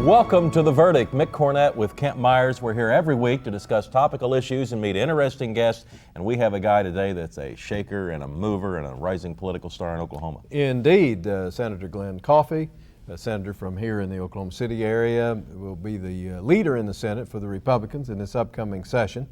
Welcome to The Verdict. Mick Cornett with Kent Myers. We're here every week to discuss topical issues and meet interesting guests. And we have a guy today that's a shaker and a mover and a rising political star in Oklahoma. Indeed, Senator Glenn Coffey, a senator from here in the Oklahoma City area, will be the leader in the Senate for the Republicans in this upcoming session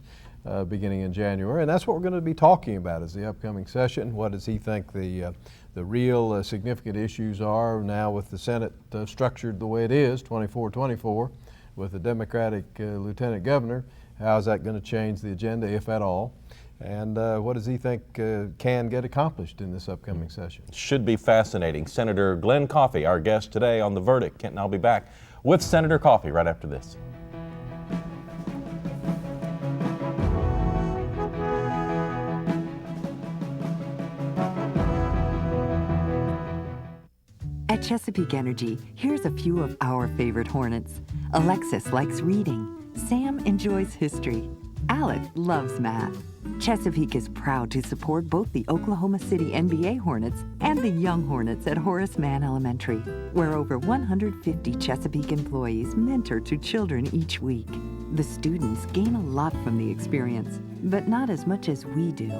beginning in January. And that's what we're going to be talking about is the upcoming session. What does he think the real significant issues are now with the Senate structured the way it is, 24-24, with a Democratic lieutenant governor? How is that going to change the agenda, if at all? And what does he think can get accomplished in this upcoming session? Should be fascinating. Senator Glenn Coffey, our guest today on The Verdict. Kent and I'll be back with Senator Coffey right after this. At Chesapeake Energy, here's a few of our favorite Hornets. Alexis likes reading. Sam enjoys history. Alec loves math. Chesapeake is proud to support both the Oklahoma City NBA Hornets and the Young Hornets at Horace Mann Elementary, where over 150 Chesapeake employees mentor to children each week. The students gain a lot from the experience, but not as much as we do.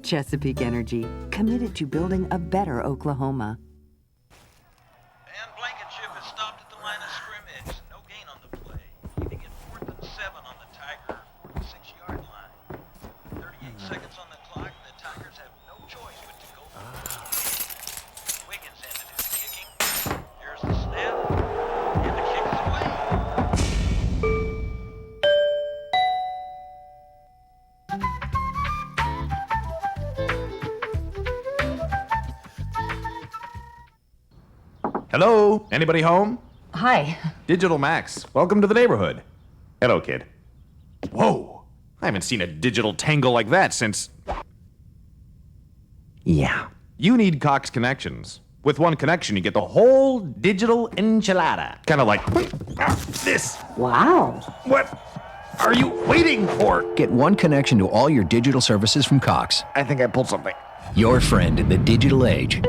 Chesapeake Energy, committed to building a better Oklahoma. Hello? Anybody home? Hi. Digital Max, welcome to the neighborhood. Hello, kid. Whoa, I haven't seen a digital tangle like that since... Yeah. You need Cox Connections. With one connection, you get the whole digital enchilada. Kind of like this. Wow. What are you waiting for? Get one connection to all your digital services from Cox. I think I pulled something. Your friend in the digital age.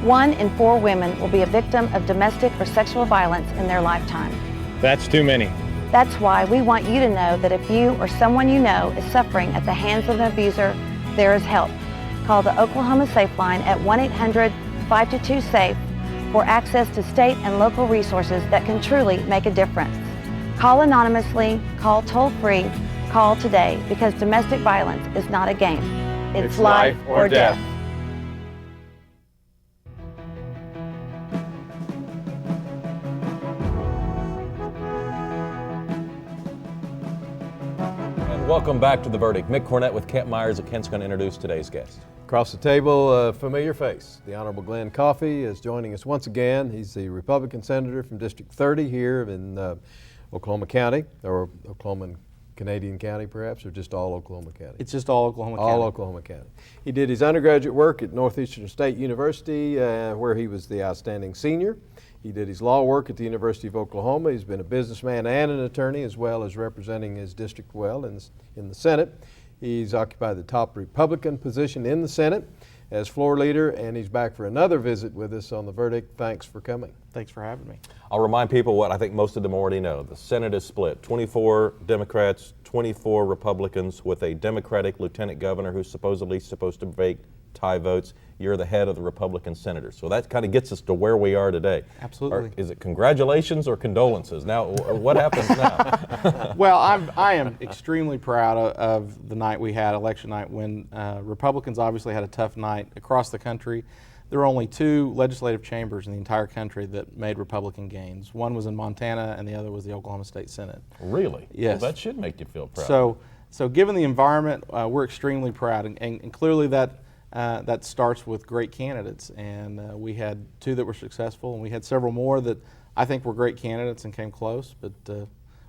1 in 4 women will be a victim of domestic or sexual violence in their lifetime. That's too many. That's why we want you to know that if you or someone you know is suffering at the hands of an abuser, there is help. Call the Oklahoma Safe Line at 1-800-522-SAFE for access to state and local resources that can truly make a difference. Call anonymously, call toll-free, call today, because domestic violence is not a game. It's life or death. Welcome back to The Verdict. Mick Cornett with Kent Myers, and Kent's going to introduce today's guest. Across the table, a familiar face. The Honorable Glenn Coffey is joining us once again. He's the Republican senator from District 30 here in Oklahoma County, or Oklahoma and Canadian County perhaps, or just all Oklahoma County? It's just all Oklahoma County. All Oklahoma County. He did his undergraduate work at Northeastern State University where he was the outstanding senior. He did his law work at the University of Oklahoma. He's been a businessman and an attorney, as well as representing his district well in the Senate. He's occupied the top Republican position in the Senate as floor leader, and he's back for another visit with us on The Verdict. Thanks for coming. Thanks for having me. I'll remind people what I think most of them already know. The Senate is split, 24 Democrats, 24 Republicans, with a Democratic lieutenant governor who's supposedly supposed to make tie votes. You're the head of the Republican senators. So that kind of gets us to where we are today. Absolutely. Is it congratulations or condolences? Now, what happens now? Well, I am extremely proud of the night we had, election night, when Republicans obviously had a tough night across the country. There were only 2 legislative chambers in the entire country that made Republican gains. One was in Montana, and the other was the Oklahoma State Senate. Really? Yes. Well, that should make you feel proud. So given the environment, we're extremely proud, and clearly that starts with great candidates, and we had 2 that were successful, and we had several more that I think were great candidates and came close, but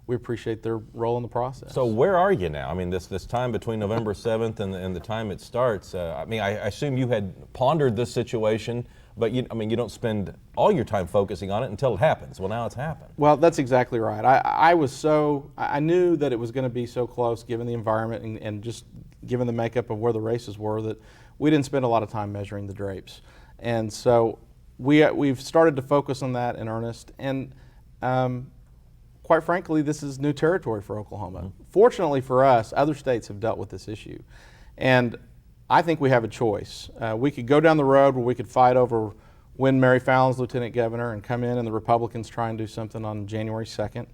we appreciate their role in the process. So where are you now? I mean, this time between November 7th and the time it starts, I assume you had pondered this situation, but you don't spend all your time focusing on it until it happens. Well, now it's happened. Well, that's exactly right. I knew that it was going to be so close given the environment and just given the makeup of where the races were that we didn't spend a lot of time measuring the drapes. And so we've started to focus on that in earnest, and quite frankly, this is new territory for Oklahoma. Fortunately for us, other states have dealt with this issue, and I think we have a choice. We could go down the road where we could fight over when Mary Fallon's lieutenant governor and come in and the Republicans try and do something on January 2nd.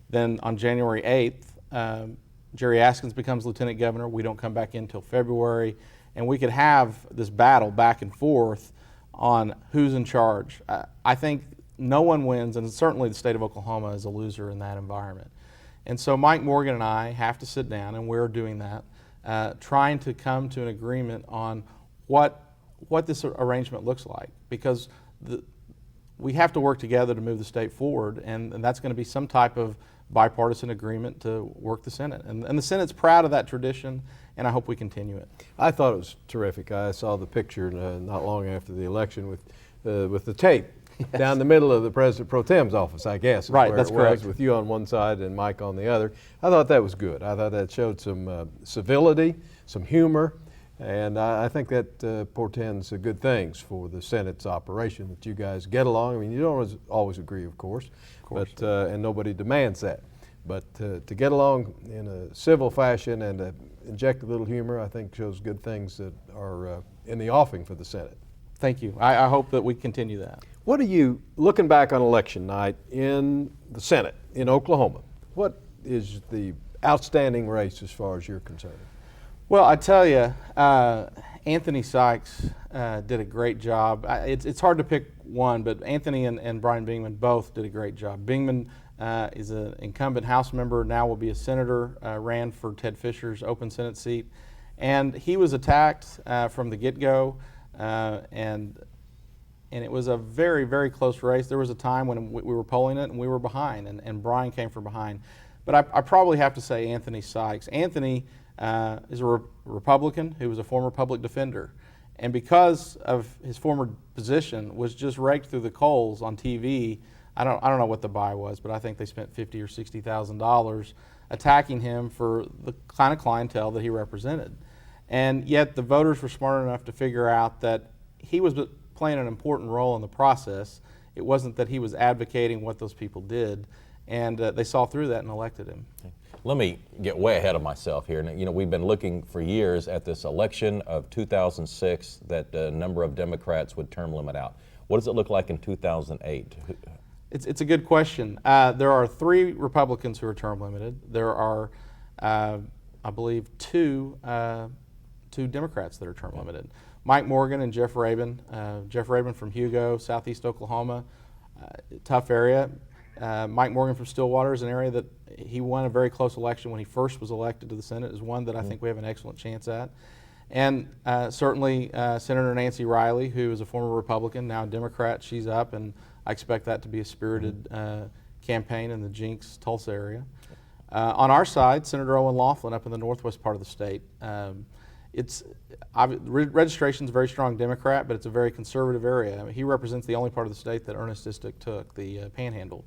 Then on January 8th, Jerry Askins becomes lieutenant governor. We don't come back in until February, and we could have this battle back and forth on who's in charge. I think no one wins, and certainly the state of Oklahoma is a loser in that environment. And so Mike Morgan and I have to sit down, and we're doing that, trying to come to an agreement on what this arrangement looks like, because we have to work together to move the state forward, and that's going to be some type of bipartisan agreement to work the Senate. And the Senate's proud of that tradition, and I hope we continue it. I thought it was terrific. I saw the picture not long after the election with the tape down the middle of the President Pro Tem's office, I guess. Right, that's correct. With you on one side and Mike on the other. I thought that was good. I thought that showed some civility, some humor, and I think that portends good things for the Senate's operation, that you guys get along. I mean, you don't always agree, of course. But, and nobody demands that. But to get along in a civil fashion and to inject a little humor, I think shows good things that are in the offing for the Senate. Thank you. I hope that we continue that. What are you, looking back on election night in the Senate in Oklahoma, what is the outstanding race as far as you're concerned? Well, I tell you, Anthony Sykes did a great job. It's hard to pick one, but Anthony and Brian Bingman both did a great job. Bingman is an incumbent House member, now will be a senator, ran for Ted Fisher's open Senate seat. And he was attacked from the get-go, and it was a very, very close race. There was a time when we were polling it and we were behind, and Brian came from behind. But I probably have to say Anthony Sykes. Anthony is a Republican who was a former public defender. And because of his former position, was just raked through the coals on TV. I don't know what the buy was, but I think they spent $50,000 or $60,000 attacking him for the kind of clientele that he represented. And yet the voters were smart enough to figure out that he was playing an important role in the process. It wasn't that he was advocating what those people did, and they saw through that and elected him. Let me get way ahead of myself here. You know, we've been looking for years at this election of 2006 that a number of Democrats would term limit out. What does it look like in 2008? It's a good question. There are 3 Republicans who are term limited. There are, I believe, two Democrats that are term limited. Mike Morgan and Jeff Rabin. Jeff Rabin from Hugo, southeast Oklahoma, tough area. Mike Morgan from Stillwater is an area that he won a very close election when he first was elected to the Senate, is one that I think we have an excellent chance at. And certainly Senator Nancy Riley, who is a former Republican, now a Democrat, she's up, and I expect that to be a spirited campaign in the Jinx, Tulsa area. On our side, Senator Owen Laughlin up in the northwest part of the state. Registration is a very strong Democrat, but it's a very conservative area. I mean, he represents the only part of the state that Ernest District took, the Panhandle.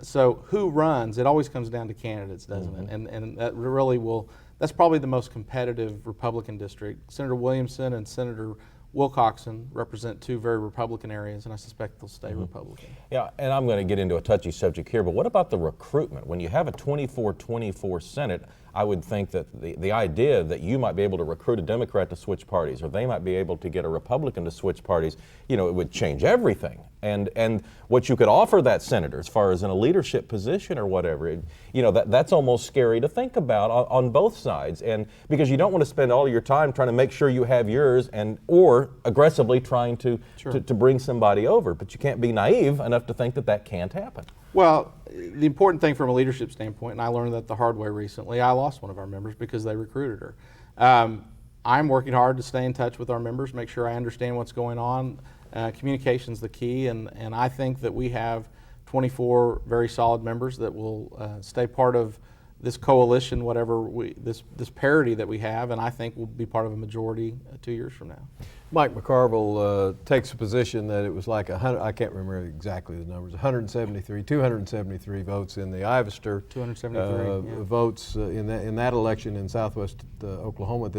So who runs? It always comes down to candidates, doesn't it? And that really will. That's probably the most competitive Republican district. Senator Williamson and Senator Wilcoxon represent 2 very Republican areas, and I suspect they'll stay Republican. Yeah, and I'm going to get into a touchy subject here, but what about the recruitment? When you have a 24-24 Senate, I would think that the idea that you might be able to recruit a Democrat to switch parties, or they might be able to get a Republican to switch parties, you know, it would change everything. And what you could offer that senator as far as in a leadership position or whatever, you know, that's almost scary to think about on both sides. And because you don't want to spend all your time trying to make sure you have yours or aggressively trying to bring somebody over. But you can't be naive enough to think that can't happen. Well, the important thing from a leadership standpoint, and I learned that the hard way recently, I lost one of our members because they recruited her. I'm working hard to stay in touch with our members, make sure I understand what's going on. Communication's the key, and I think that we have 24 very solid members that will stay part of this coalition, whatever this parity that we have, and I think we'll be part of a majority 2 years from now. Mike McCarville takes a position that it was like 100, I can't remember exactly the numbers, 273 votes in the Ivester 273 votes in that election in southwest Oklahoma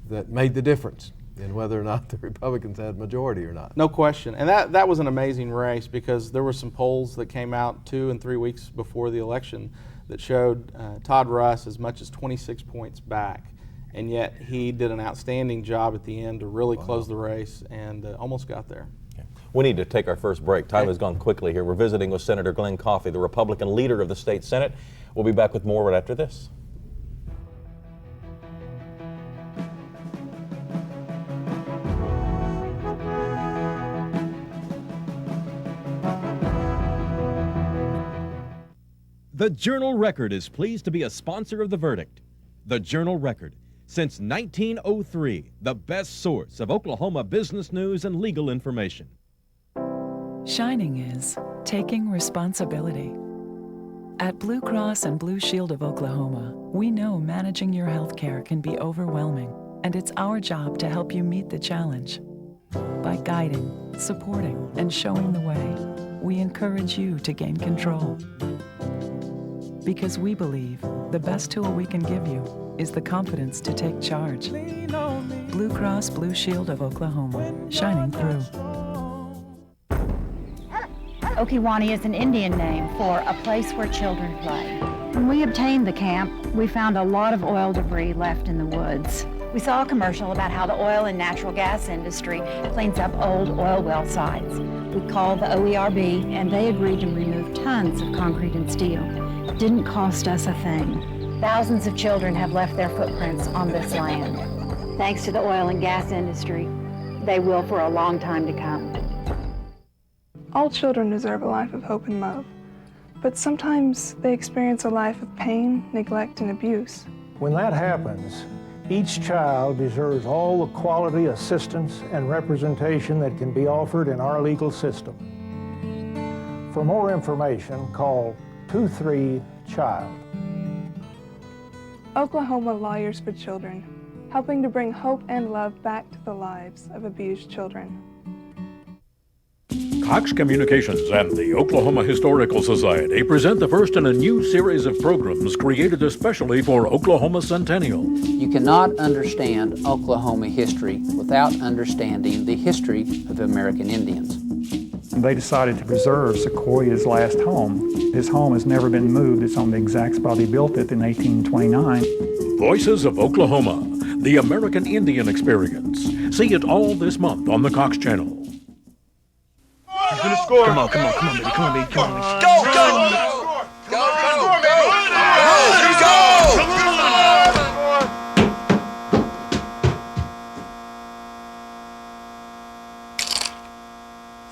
that made the difference. in whether or not the Republicans had majority or not. No question. And that was an amazing race because there were some polls that came out 2 and 3 weeks before the election that showed Todd Russ as much as 26 points back. And yet he did an outstanding job at the end to really close the race and almost got there. We need to take our first break. Time has gone quickly here. We're visiting with Senator Glenn Coffey, the Republican leader of the state Senate. We'll be back with more right after this. The Journal-Record is pleased to be a sponsor of the verdict. The Journal-Record, since 1903, the best source of Oklahoma business news and legal information. Shining is taking responsibility. At Blue Cross and Blue Shield of Oklahoma, we know managing your health care can be overwhelming, and it's our job to help you meet the challenge. By guiding, supporting, and showing the way, we encourage you to gain control. Because we believe the best tool we can give you is the confidence to take charge. Blue Cross Blue Shield of Oklahoma, shining through. Okiwani is an Indian name for a place where children play. When we obtained the camp, we found a lot of oil debris left in the woods. We saw a commercial about how the oil and natural gas industry cleans up old oil well sites. We called the OERB and they agreed to remove tons of concrete and steel. It didn't cost us a thing. Thousands of children have left their footprints on this land. Thanks to the oil and gas industry, they will for a long time to come. All children deserve a life of hope and love, but sometimes they experience a life of pain, neglect, and abuse. When that happens, each child deserves all the quality assistance and representation that can be offered in our legal system. For more information, call 23-CHILD. Oklahoma Lawyers for Children, helping to bring hope and love back to the lives of abused children. Cox Communications and the Oklahoma Historical Society present the first in a new series of programs created especially for Oklahoma Centennial. You cannot understand Oklahoma history without understanding the history of American Indians. They decided to preserve Sequoia's last home. His home has never been moved. It's on the exact spot he built it in 1829. Voices of Oklahoma, the American Indian Experience. See it all this month on the Cox Channel. He's gonna score. Come on, baby. Come on, baby. Go!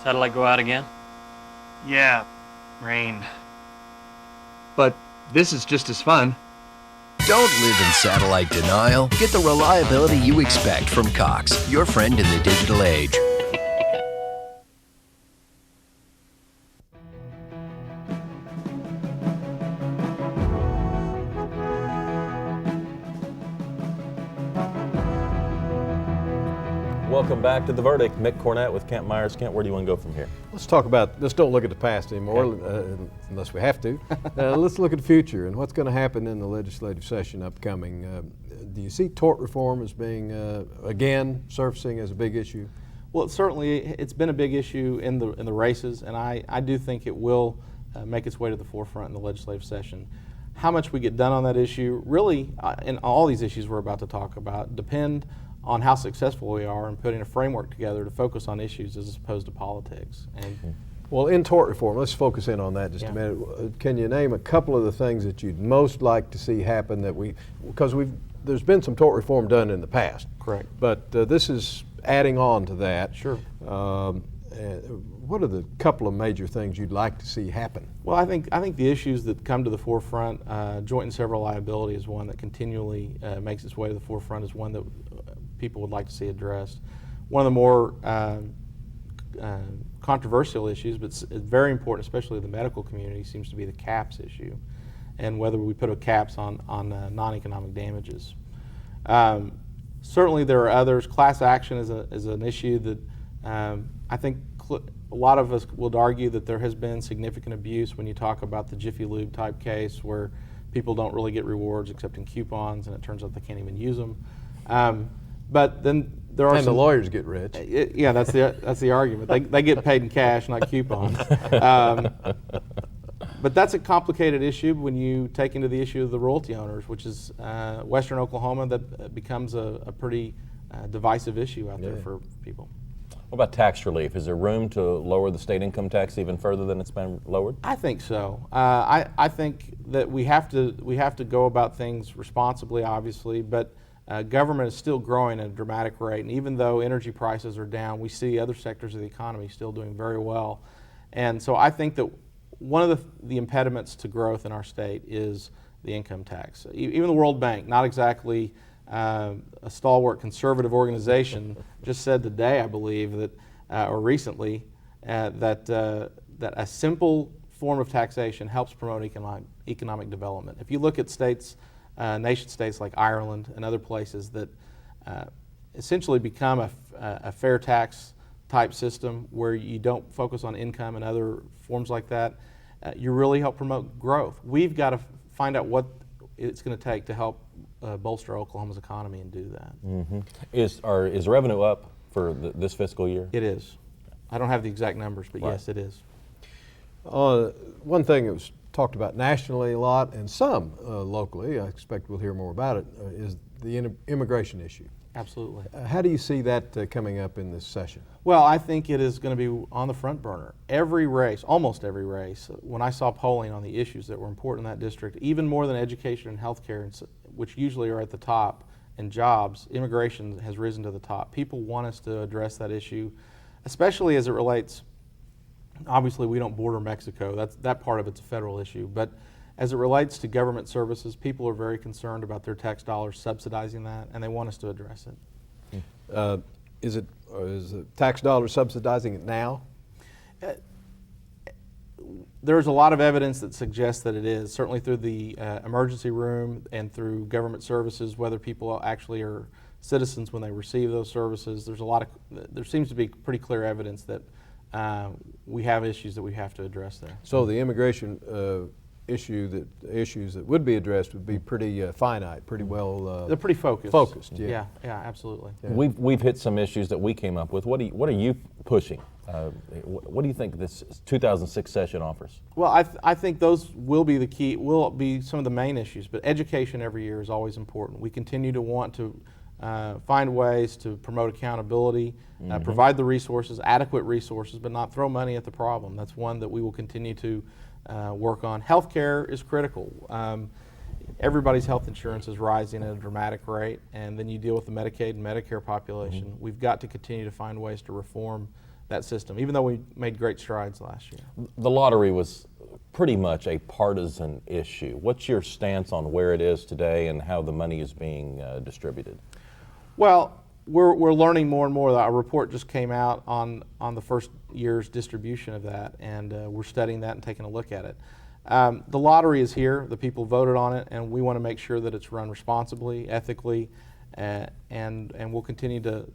Satellite go out again? Yeah, rain. But this is just as fun. Don't live in satellite denial. Get the reliability you expect from Cox, your friend in the digital age. Welcome back to The Verdict. Mick Cornett with Kent Myers. Kent, where do you want to go from here? Let's talk about, let's don't look at the past anymore, unless we have to. Let's look at the future and what's going to happen in the legislative session upcoming. Do you see tort reform as being, again, surfacing as a big issue? Well, it's been a big issue in the races, and I do think it will make its way to the forefront in the legislative session. How much we get done on that issue, really, in all these issues we're about to talk about, depend on how successful we are in putting a framework together to focus on issues as opposed to politics. And well, in tort reform, let's focus in on that just a minute. Can you name a couple of the things that you'd most like to see happen that because there's been some tort reform done in the past. Correct. But this is adding on to that. Sure. What are the couple of major things you'd like to see happen? Well, I think the issues that come to the forefront, joint and several liability is one that continually makes its way to the forefront, is one that people would like to see addressed. One of the more controversial issues, but very important, especially in the medical community, seems to be the caps issue, and whether we put a caps on non-economic damages. Certainly there are others. Class action is an issue that I think a lot of us would argue that there has been significant abuse when you talk about the Jiffy Lube type case where people don't really get rewards except in coupons, and it turns out they can't even use them. But then there are and the lawyers get rich. Yeah, that's the argument. They get paid in cash, not coupons. But that's a complicated issue when you take into the issue of the royalty owners, which is Western Oklahoma, that becomes a pretty divisive issue out there for people. What about tax relief? Is there room to lower the state income tax even further than it's been lowered? I think so. I think that we have to go about things responsibly, obviously, but government is still growing at a dramatic rate, and even though energy prices are down, we see other sectors of the economy still doing very well. And so I think that one of the impediments to growth in our state is the income tax. Even the World Bank, not exactly a stalwart conservative organization, just said today, I believe, that or recently, that a simple form of taxation helps promote economic development. If you look at states, nation states like Ireland and other places that essentially become a fair tax type system where you don't focus on income and other forms like that, you really help promote growth. We've got to find out what it's going to take to help bolster Oklahoma's economy and do that. Mm-hmm. Is revenue up for this fiscal year? It is. I don't have the exact numbers, but yes, it is. One thing that was talked about nationally a lot and some locally, I expect we'll hear more about it, is the immigration issue. Absolutely. How do you see that coming up in this session? Well, I think it is going to be on the front burner. Every race, almost every race, when I saw polling on the issues that were important in that district, even more than education and healthcare, which usually are at the top, and jobs, immigration has risen to the top. People want us to address that issue, especially as it relates, obviously we don't border Mexico, that part of it's a federal issue, but as it relates to government services, people are very concerned about their tax dollars subsidizing that, and they want us to address it. Is the tax dollars subsidizing it now? There's a lot of evidence that suggests that it is, certainly through the emergency room and through government services, whether people actually are citizens when they receive those services. There seems to be pretty clear evidence that we have issues that we have to address there. So the immigration issues that would be addressed would be pretty finite, pretty well. They're pretty focused. Focused, yeah, absolutely. Yeah. We've hit some issues that we came up with. What are you pushing? What do you think this 2006 session offers? Well, I think those will be the key. Will be some of the main issues. But education every year is always important. We continue to want to find ways to promote accountability, provide the resources, adequate resources, but not throw money at the problem. That's one that we will continue to work on. Healthcare is critical. Everybody's health insurance is rising at a dramatic rate, and then you deal with the Medicaid and Medicare population. We've got to continue to find ways to reform that system, even though we made great strides last year. The lottery was pretty much a partisan issue. What's your stance on where it is today and how the money is being distributed? Well, we're learning more and more. Our report just came out on the first year's distribution of that, and we're studying that and taking a look at it. The lottery is here. The people voted on it, and we want to make sure that it's run responsibly, ethically, and we'll continue to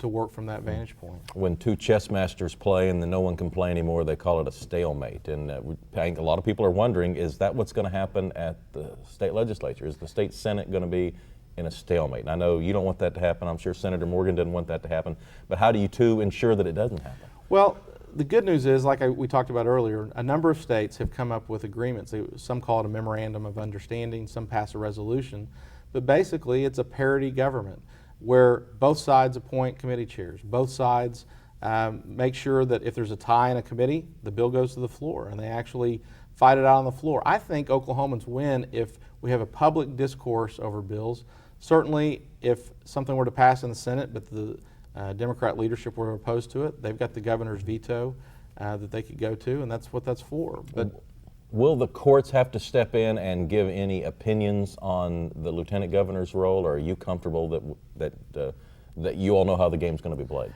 work from that vantage point. When two chess masters play and then no one can play anymore, they call it a stalemate. And I think a lot of people are wondering, is that what's going to happen at the state legislature? Is the state Senate going to be in a stalemate? And I know you don't want that to happen. I'm sure Senator Morgan doesn't want that to happen. But how do you two ensure that it doesn't happen? Well, the good news is, like we talked about earlier, a number of states have come up with agreements. Some call it a memorandum of understanding, some pass a resolution. But basically, it's a parity government where both sides appoint committee chairs. Both sides make sure that if there's a tie in a committee, the bill goes to the floor, and they actually fight it out on the floor. I think Oklahomans win if we have a public discourse over bills. Certainly, if something were to pass in the Senate, but the Democrat leadership were opposed to it, they've got the governor's veto that they could go to, and that's what that's for. But will the courts have to step in and give any opinions on the lieutenant governor's role, or are you comfortable that you all know how the game's going to be played?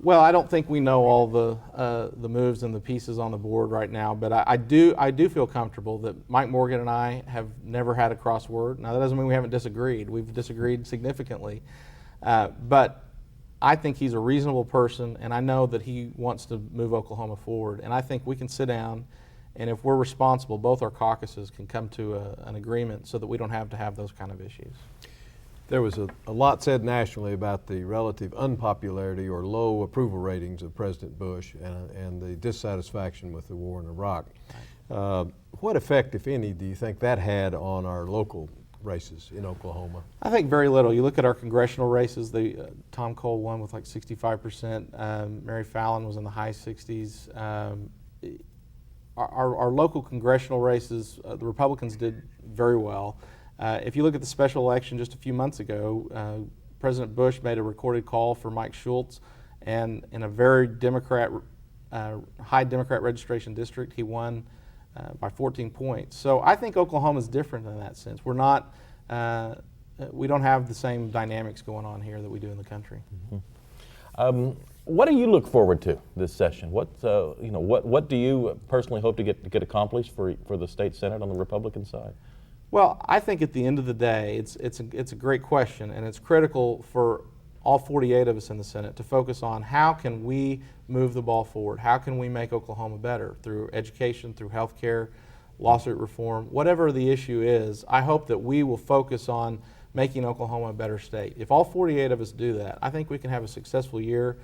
Well, I don't think we know all the moves and the pieces on the board right now, but I do feel comfortable that Mike Morgan and I have never had a crossword. Now, that doesn't mean we haven't disagreed. We've disagreed significantly, but I think he's a reasonable person, and I know that he wants to move Oklahoma forward, and I think we can sit down, and if we're responsible, both our caucuses can come to an agreement so that we don't have to have those kind of issues. There was a lot said nationally about the relative unpopularity or low approval ratings of President Bush and the dissatisfaction with the war in Iraq. What effect, if any, do you think that had on our local races in Oklahoma? I think very little. You look at our congressional races, Tom Cole won with like 65%. Mary Fallon was in the high 60s. Our local congressional races, the Republicans did very well. If you look at the special election just a few months ago, President Bush made a recorded call for Mike Schultz, and in a very high Democrat registration district, he won by 14 points. So I think Oklahoma is different in that sense. We're not, we don't have the same dynamics going on here that we do in the country. Mm-hmm. What do you look forward to this session? What do you personally hope to get accomplished for the state Senate on the Republican side? Well, I think at the end of the day, it's a great question, and it's critical for all 48 of us in the Senate to focus on how can we move the ball forward? How can we make Oklahoma better through education, through health care, lawsuit reform, whatever the issue is. I hope that we will focus on making Oklahoma a better state. If all 48 of us do that, I think we can have a successful year,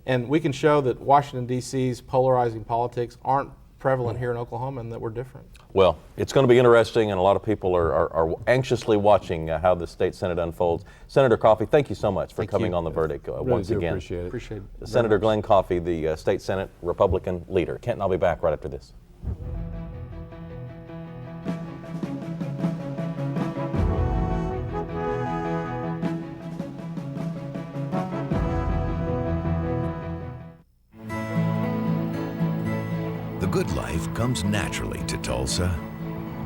and we can show that Washington, D.C.'s polarizing politics aren't prevalent here in Oklahoma and that we're different. Well, it's going to be interesting, and a lot of people are anxiously watching how the state Senate unfolds. Senator Coffey, thank you so much for coming on The Verdict once again. Appreciate it. Senator Glenn Coffey, the state Senate Republican leader. Kent and I'll be back right after this. The good life comes naturally to Tulsa,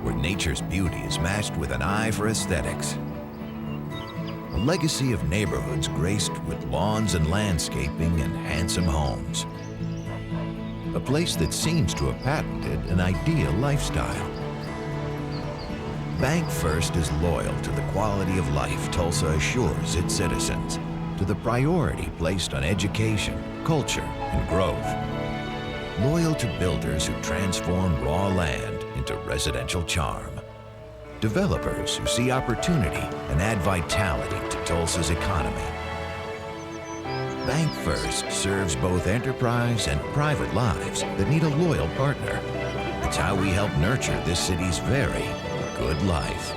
where nature's beauty is matched with an eye for aesthetics. A legacy of neighborhoods graced with lawns and landscaping and handsome homes. A place that seems to have patented an ideal lifestyle. Bank First is loyal to the quality of life Tulsa assures its citizens, to the priority placed on education, culture, and growth. Loyal to builders who transform raw land into residential charm. Developers who see opportunity and add vitality to Tulsa's economy. Bank First serves both enterprise and private lives that need a loyal partner. It's how we help nurture this city's very good life.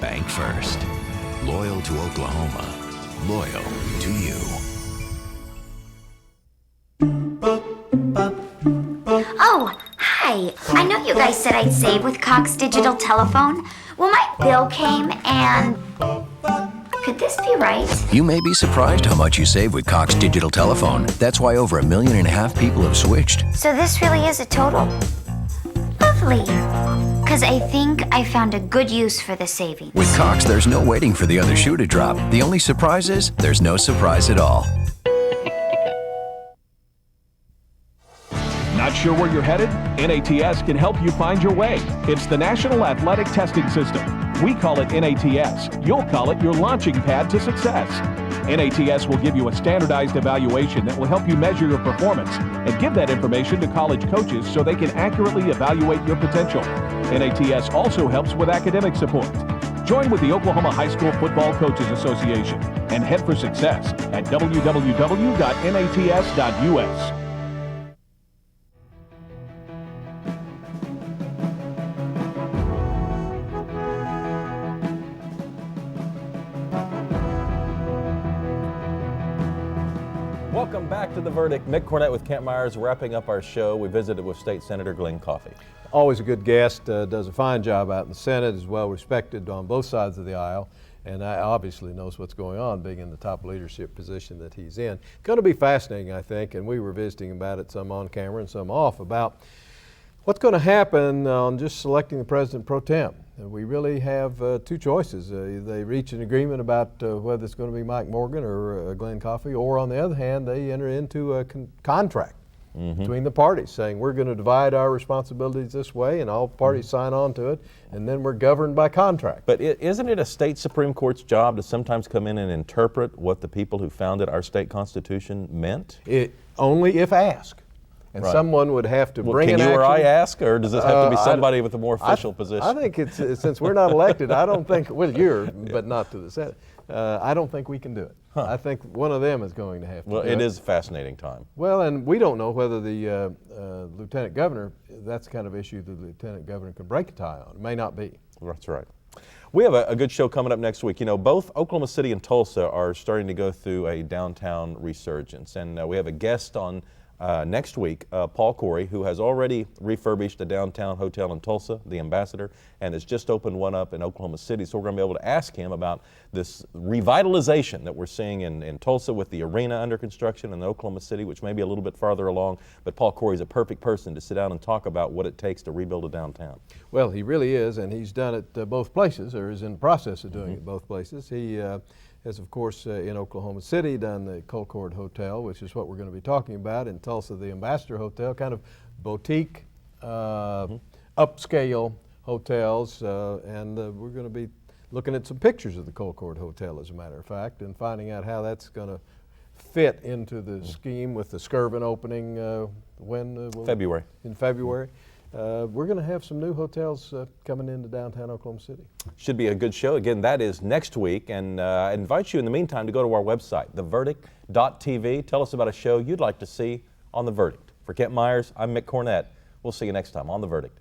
Bank First. Loyal to Oklahoma. Loyal to you. Oh, hi. I know you guys said I'd save with Cox Digital Telephone. Well, my bill came and... Could this be right? You may be surprised how much you save with Cox Digital Telephone. That's why over 1.5 million people have switched. So this really is a total. Lovely. Because I think I found a good use for the savings. With Cox, there's no waiting for the other shoe to drop. The only surprise is there's no surprise at all. Not sure where you're headed? NATS can help you find your way. It's the National Athletic Testing System. We call it NATS. You'll call it your launching pad to success. NATS will give you a standardized evaluation that will help you measure your performance and give that information to college coaches so they can accurately evaluate your potential. NATS also helps with academic support. Join with the Oklahoma High School Football Coaches Association and head for success at www.nats.us. Welcome back to The Verdict. Mick Cornett with Kent Myers wrapping up our show. We visited with State Senator Glenn Coffey. Always a good guest, does a fine job out in the Senate, is well respected on both sides of the aisle, and obviously knows what's going on being in the top leadership position that he's in. Going to be fascinating, I think, and we were visiting about it, some on camera and some off, about what's going to happen on just selecting the president pro tem. We really have two choices. They reach an agreement about whether it's going to be Mike Morgan or Glenn Coffey, or on the other hand, they enter into a contract between the parties saying we're going to divide our responsibilities this way, and all parties sign on to it, and then we're governed by contract. But isn't it a state Supreme Court's job to sometimes come in and interpret what the people who founded our state constitution meant? Only if asked. and Right. someone would have to bring can an you or I action. ask, or does it have to be somebody with a more official position? I think it's since we're not elected, I don't think, well, you're, but not to the Senate. I don't think we can do it. I think one of them is going to have to do it. Well, it is a fascinating time. Well, and we don't know whether the lieutenant governor, that's the kind of issue the lieutenant governor can break a tie on. It may not be. That's right. We have a good show coming up next week. You know, both Oklahoma City and Tulsa are starting to go through a downtown resurgence, and we have a guest on next week, Paul Corey, who has already refurbished a downtown hotel in Tulsa, the Ambassador, and has just opened one up in Oklahoma City. So we're going to be able to ask him about this revitalization that we're seeing in Tulsa with the arena under construction, and Oklahoma City, which may be a little bit farther along. But Paul Corey is a perfect person to sit down and talk about what it takes to rebuild a downtown. Well, he really is, and he's done it both places, or is in the process of doing it both places. He has, of course, in Oklahoma City done the Colcord Hotel, which is what we're going to be talking about. In Tulsa, the Ambassador Hotel, kind of boutique, upscale hotels, and we're going to be looking at some pictures of the Colcord Hotel, as a matter of fact, and finding out how that's going to fit into the scheme with the Skirvin opening when? February. In February. We're going to have some new hotels coming into downtown Oklahoma City. Should be a good show. Again, that is next week, and I invite you in the meantime to go to our website, theverdict.tv. Tell us about a show you'd like to see on The Verdict. For Kent Myers, I'm Mick Cornett. We'll see you next time on The Verdict.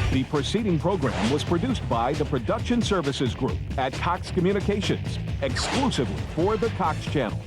The preceding program was produced by the Production Services Group at Cox Communications, exclusively for the Cox Channel.